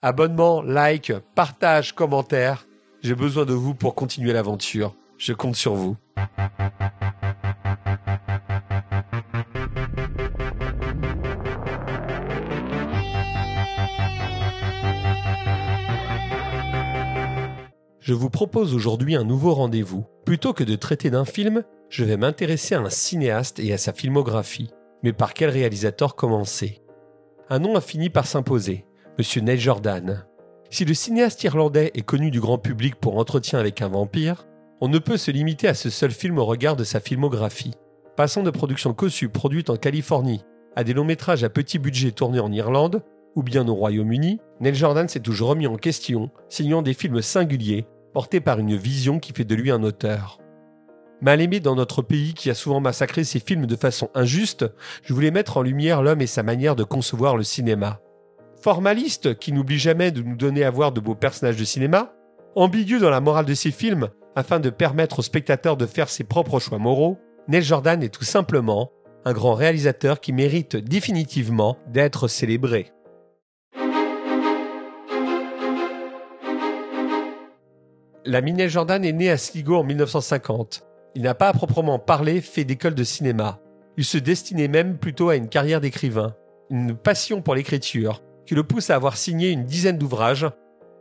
Abonnement, like, partage, commentaire. J'ai besoin de vous pour continuer l'aventure. Je compte sur vous. Je vous propose aujourd'hui un nouveau rendez-vous. Plutôt que de traiter d'un film, je vais m'intéresser à un cinéaste et à sa filmographie. Mais par quel réalisateur commencer ? Un nom a fini par s'imposer, Monsieur Neil Jordan. Si le cinéaste irlandais est connu du grand public pour Entretien avec un vampire, on ne peut se limiter à ce seul film au regard de sa filmographie. Passant de productions cossues produites en Californie à des longs métrages à petit budget tournés en Irlande ou bien au Royaume-Uni, Neil Jordan s'est toujours remis en question, signant des films singuliers portés par une vision qui fait de lui un auteur. Mal aimé dans notre pays qui a souvent massacré ses films de façon injuste, je voulais mettre en lumière l'homme et sa manière de concevoir le cinéma. Formaliste, qui n'oublie jamais de nous donner à voir de beaux personnages de cinéma, ambigu dans la morale de ses films, afin de permettre aux spectateurs de faire ses propres choix moraux, Neil Jordan est tout simplement un grand réalisateur qui mérite définitivement d'être célébré. L'ami Neil Jordan est né à Sligo en 1950. Il n'a pas à proprement parler fait d'école de cinéma. Il se destinait même plutôt à une carrière d'écrivain. Une passion pour l'écriture qui le pousse à avoir signé une dizaine d'ouvrages,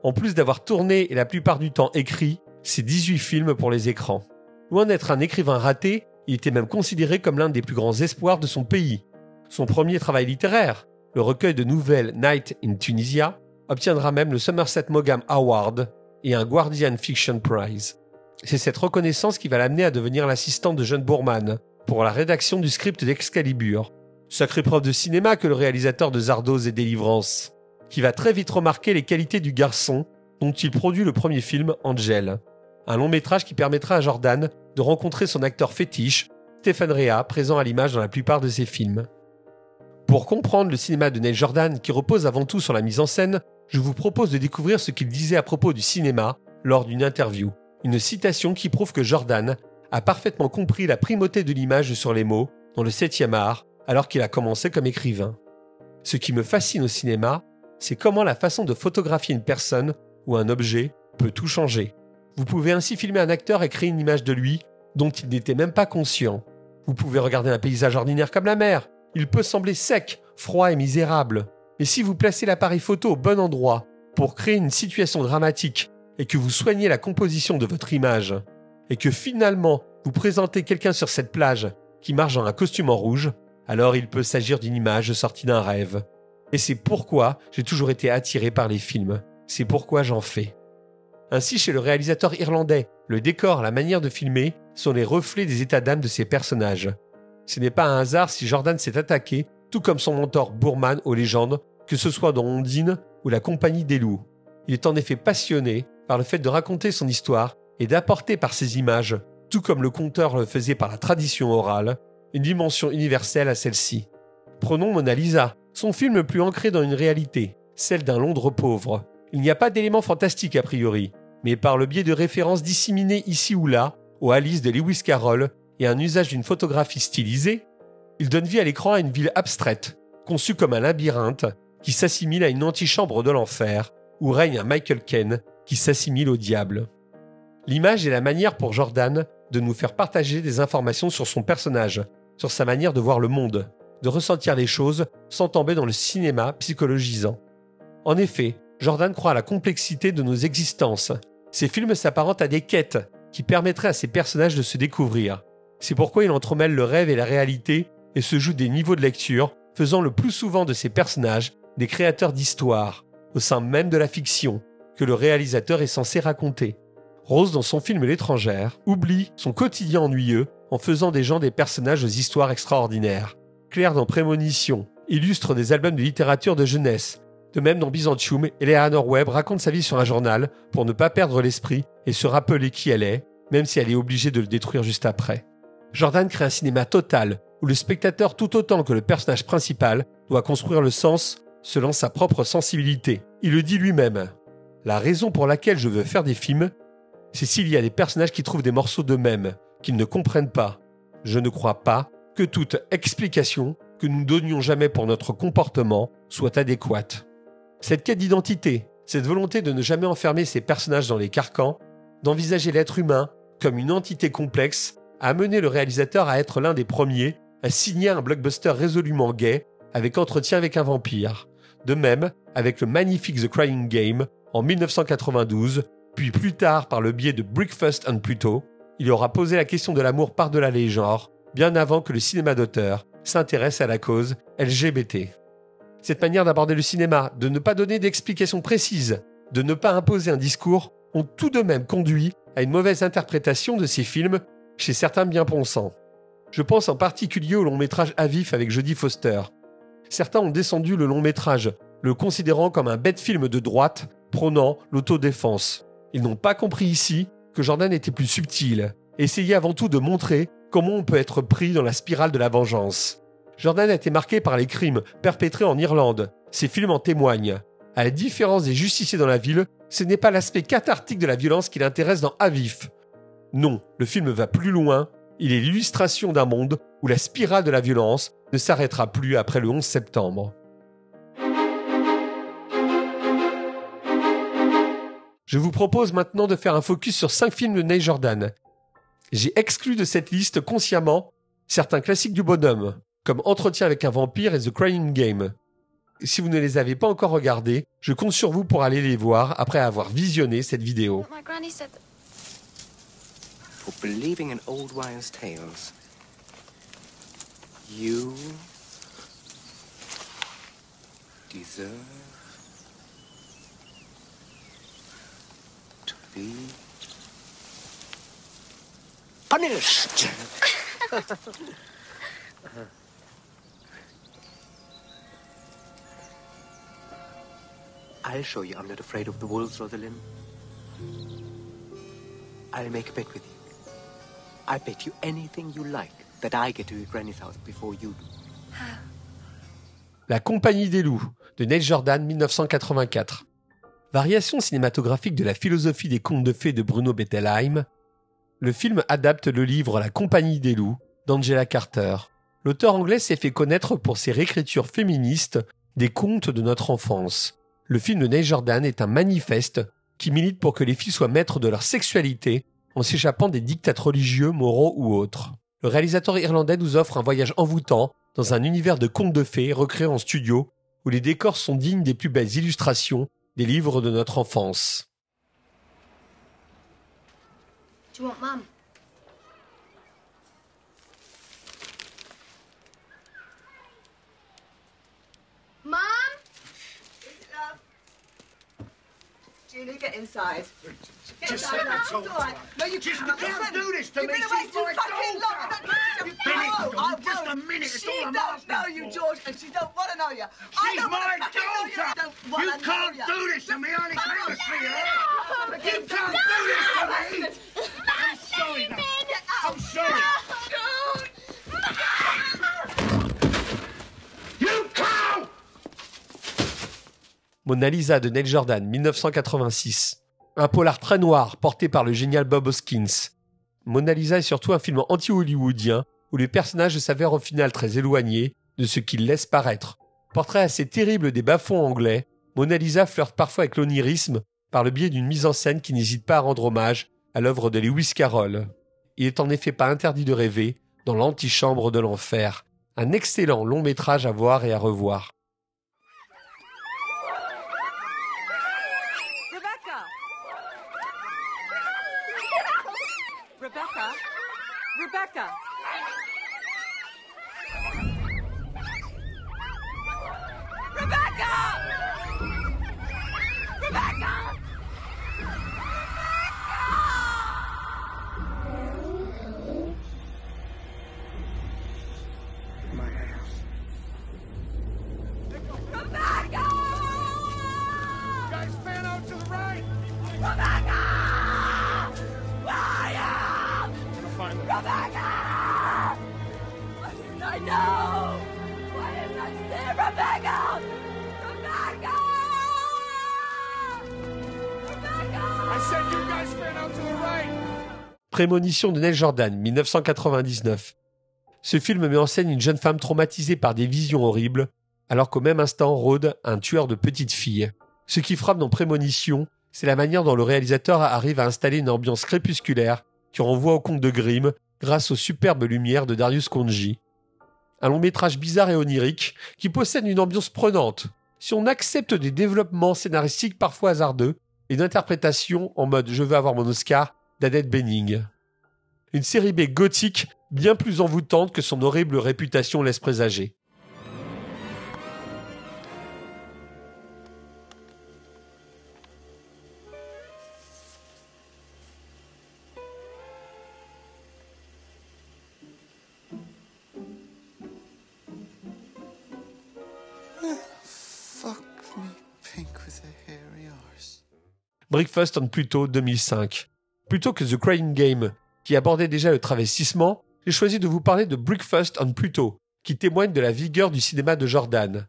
en plus d'avoir tourné et la plupart du temps écrit ses 18 films pour les écrans. Loin d'être un écrivain raté, il était même considéré comme l'un des plus grands espoirs de son pays. Son premier travail littéraire, le recueil de nouvelles Night in Tunisia, obtiendra même le Somerset Maugham Award et un Guardian Fiction Prize. C'est cette reconnaissance qui va l'amener à devenir l'assistant de John Boorman pour la rédaction du script d'Excalibur. Sacrée preuve de cinéma que le réalisateur de Zardoz et Délivrance, qui va très vite remarquer les qualités du garçon dont il produit le premier film, Angel. Un long métrage qui permettra à Jordan de rencontrer son acteur fétiche, Stephen Rea, présent à l'image dans la plupart de ses films. Pour comprendre le cinéma de Neil Jordan, qui repose avant tout sur la mise en scène, je vous propose de découvrir ce qu'il disait à propos du cinéma lors d'une interview. Une citation qui prouve que Jordan a parfaitement compris la primauté de l'image sur les mots dans le 7e art, alors qu'il a commencé comme écrivain. Ce qui me fascine au cinéma, c'est comment la façon de photographier une personne ou un objet peut tout changer. Vous pouvez ainsi filmer un acteur et créer une image de lui dont il n'était même pas conscient. Vous pouvez regarder un paysage ordinaire comme la mer. Il peut sembler sec, froid et misérable. Mais si vous placez l'appareil photo au bon endroit pour créer une situation dramatique et que vous soignez la composition de votre image et que finalement vous présentez quelqu'un sur cette plage qui marche dans un costume en rouge, alors il peut s'agir d'une image sortie d'un rêve. Et c'est pourquoi j'ai toujours été attiré par les films. C'est pourquoi j'en fais. Ainsi, chez le réalisateur irlandais, le décor, la manière de filmer sont les reflets des états d'âme de ses personnages. Ce n'est pas un hasard si Jordan s'est attaqué, tout comme son mentor Boorman, aux légendes, que ce soit dans Ondine ou La Compagnie des Loups. Il est en effet passionné par le fait de raconter son histoire et d'apporter par ses images, tout comme le conteur le faisait par la tradition orale, une dimension universelle à celle-ci. Prenons Mona Lisa, son film le plus ancré dans une réalité, celle d'un Londres pauvre. Il n'y a pas d'éléments fantastiques a priori, mais par le biais de références disséminées ici ou là, aux Alice de Lewis Carroll et un usage d'une photographie stylisée, il donne vie à l'écran à une ville abstraite, conçue comme un labyrinthe qui s'assimile à une antichambre de l'enfer, où règne un Michael Caine qui s'assimile au diable. L'image est la manière pour Jordan de nous faire partager des informations sur son personnage, sur sa manière de voir le monde, de ressentir les choses sans tomber dans le cinéma psychologisant. En effet, Jordan croit à la complexité de nos existences. Ses films s'apparentent à des quêtes qui permettraient à ses personnages de se découvrir. C'est pourquoi il entremêle le rêve et la réalité et se joue des niveaux de lecture, faisant le plus souvent de ses personnages des créateurs d'histoires, au sein même de la fiction, que le réalisateur est censé raconter. Rose, dans son film L'étrangère, oublie son quotidien ennuyeux en faisant des gens des personnages aux histoires extraordinaires. Claire, dans Prémonition, illustre des albums de littérature de jeunesse. De même, dans Byzantium, Eleanor Webb raconte sa vie sur un journal pour ne pas perdre l'esprit et se rappeler qui elle est, même si elle est obligée de le détruire juste après. Jordan crée un cinéma total, où le spectateur tout autant que le personnage principal doit construire le sens selon sa propre sensibilité. Il le dit lui-même. La raison pour laquelle je veux faire des films, c'est s'il y a des personnages qui trouvent des morceaux d'eux-mêmes, qu'ils ne comprennent pas. Je ne crois pas que toute explication que nous donnions jamais pour notre comportement soit adéquate. Cette quête d'identité, Cette volonté de ne jamais enfermer ses personnages dans les carcans, d'envisager l'être humain comme une entité complexe, a amené le réalisateur à être l'un des premiers à signer un blockbuster résolument gay avec Entretien avec un vampire. De même, avec le magnifique The Crying Game en 1992, puis plus tard par le biais de Breakfast on Pluto, il aura posé la question de l'amour par-delà les genres, bien avant que le cinéma d'auteur s'intéresse à la cause LGBT. Cette manière d'aborder le cinéma, de ne pas donner d'explications précises, de ne pas imposer un discours, ont tout de même conduit à une mauvaise interprétation de ces films chez certains bien-pensants. Je pense en particulier au long-métrage À vif avec Jodie Foster. Certains ont descendu le long-métrage, le considérant comme un bête film de droite, prônant l'autodéfense. Ils n'ont pas compris ici que Jordan était plus subtil, et essayait avant tout de montrer comment on peut être pris dans la spirale de la vengeance. Jordan a été marqué par les crimes perpétrés en Irlande. Ces films en témoignent. À la différence des justiciers dans la ville, ce n'est pas l'aspect cathartique de la violence qui l'intéresse dans À vif. Non, le film va plus loin. Il est l'illustration d'un monde où la spirale de la violence ne s'arrêtera plus après le 11 septembre. Je vous propose maintenant de faire un focus sur 5 films de Neil Jordan. J'ai exclu de cette liste consciemment certains classiques du bonhomme, comme Entretien avec un vampire et The Crying Game. Si vous ne les avez pas encore regardés, je compte sur vous pour aller les voir après avoir visionné cette vidéo. For believing in old wives' tales, you deserve to be punished. I'll show you I'm not afraid of the wolves, Rosalind. I'll make a bet with you. I bet you anything you like that I get to your granny's house before you do. La Compagnie des loups, de Neil Jordan, 1984. Variation cinématographique de la philosophie des contes de fées de Bruno Bettelheim, le film adapte le livre La Compagnie des loups, d'Angela Carter. L'auteur anglais s'est fait connaître pour ses réécritures féministes des contes de notre enfance. Le film de Neil Jordan est un manifeste qui milite pour que les filles soient maîtres de leur sexualité en s'échappant des diktats religieux, moraux ou autres. Le réalisateur irlandais nous offre un voyage envoûtant dans un univers de contes de fées recréé en studio où les décors sont dignes des plus belles illustrations des livres de notre enfance. Do you want Mum? Mum? Julie, get inside. Get Just inside let now. her It's talk all right. to her. No, you Just can't. you can't do this to You've me. been away She's too my fucking long. daughter. I You've been won't. it, I Dawn. Just a won't. minute. It's She all I'm don't asking know you, for. George, and she don't want to know you. I She's don't my wanna fucking know you. daughter. I don't wanna You know can't you. do this to me. I only came to see her. No, You can't do this to me. I'm sorry now. Get out. I'm sorry. You can't. Mona Lisa de Neil Jordan, 1986. Un polar très noir porté par le génial Bob Hoskins. Mona Lisa est surtout un film anti-hollywoodien où les personnages s'avèrent au final très éloignés de ce qu'ils laissent paraître. Portrait assez terrible des bas-fonds anglais, Mona Lisa flirte parfois avec l'onirisme par le biais d'une mise en scène qui n'hésite pas à rendre hommage à l'œuvre de Lewis Carroll. Il est en effet pas interdit de rêver dans l'antichambre de l'enfer. Un excellent long métrage à voir et à revoir. Rebecca! My house. Guys, fan out to the right. I know! Why didn't I say Rebecca? Rebecca! Rebecca! I said you guys fan out to the right. Prémonition de Neil Jordan, 1999. Ce film met en scène une jeune femme traumatisée par des visions horribles, alors qu'au même instant rôde un tueur de petites filles. Ce qui frappe dans Prémonition, c'est la manière dont le réalisateur arrive à installer une ambiance crépusculaire qui renvoie au conte de Grimm grâce aux superbes lumières de Darius Khondji. Un long métrage bizarre et onirique qui possède une ambiance prenante, si on accepte des développements scénaristiques parfois hasardeux et d'interprétations en mode « je veux avoir mon Oscar » d'Annette Bening. Une série B gothique bien plus envoûtante que son horrible réputation laisse présager. Breakfast on Pluto 2005. Plutôt que The Crying Game, qui abordait déjà le travestissement, j'ai choisi de vous parler de Breakfast on Pluto, qui témoigne de la vigueur du cinéma de Jordan.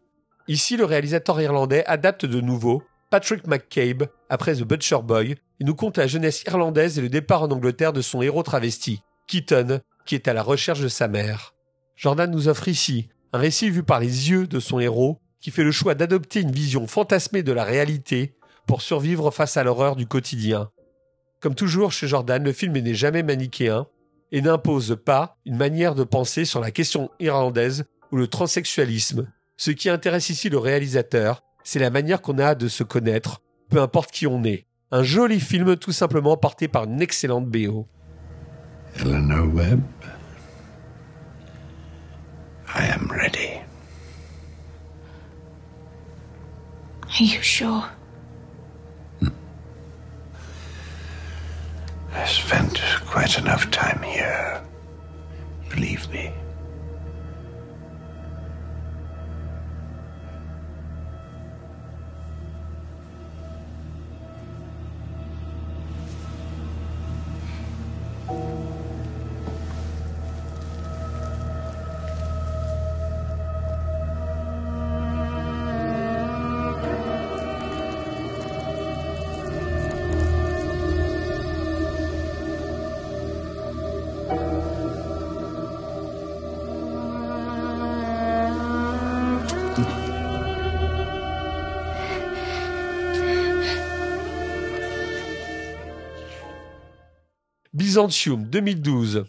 Ici, le réalisateur irlandais adapte de nouveau Patrick McCabe après The Butcher Boy et nous conte la jeunesse irlandaise et le départ en Angleterre de son héros travesti, Keaton, qui est à la recherche de sa mère. Jordan nous offre ici un récit vu par les yeux de son héros qui fait le choix d'adopter une vision fantasmée de la réalité pour survivre face à l'horreur du quotidien. Comme toujours chez Jordan, le film n'est jamais manichéen et n'impose pas une manière de penser sur la question irlandaise ou le transsexualisme. Ce qui intéresse ici le réalisateur, c'est la manière qu'on a de se connaître, peu importe qui on est. Un joli film tout simplement porté par une excellente BO. Eleanor Webb, I am ready. Are you sure? I spent quite enough time here. Believe me. Byzantium 2012.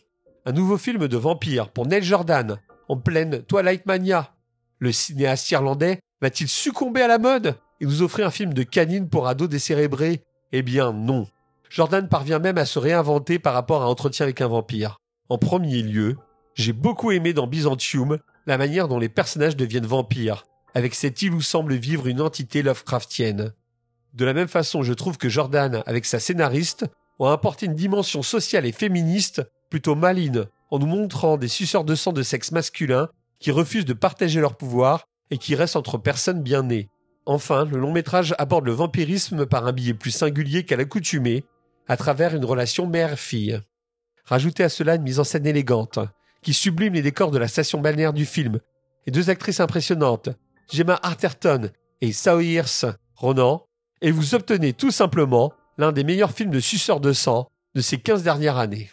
Un nouveau film de vampire pour Neil Jordan, en pleine Twilight Mania. Le cinéaste irlandais va-t-il succomber à la mode et nous offrir un film de canine pour ados décérébrés ? Eh bien non. Jordan parvient même à se réinventer par rapport à Entretien avec un vampire. En premier lieu, j'ai beaucoup aimé dans Byzantium la manière dont les personnages deviennent vampires, avec cette île où semble vivre une entité Lovecraftienne. De la même façon, je trouve que Jordan, avec sa scénariste, ont apporté une dimension sociale et féministe plutôt maligne, en nous montrant des suceurs de sang de sexe masculin qui refusent de partager leur pouvoir et qui restent entre personnes bien nées. Enfin, le long-métrage aborde le vampirisme par un biais plus singulier qu'à l'accoutumée, à travers une relation mère-fille. Rajoutez à cela une mise en scène élégante, qui sublime les décors de la station balnéaire du film, et deux actrices impressionnantes, Gemma Arterton et Saoirse Ronan, et vous obtenez tout simplement l'un des meilleurs films de suceurs de sang de ces 15 dernières années.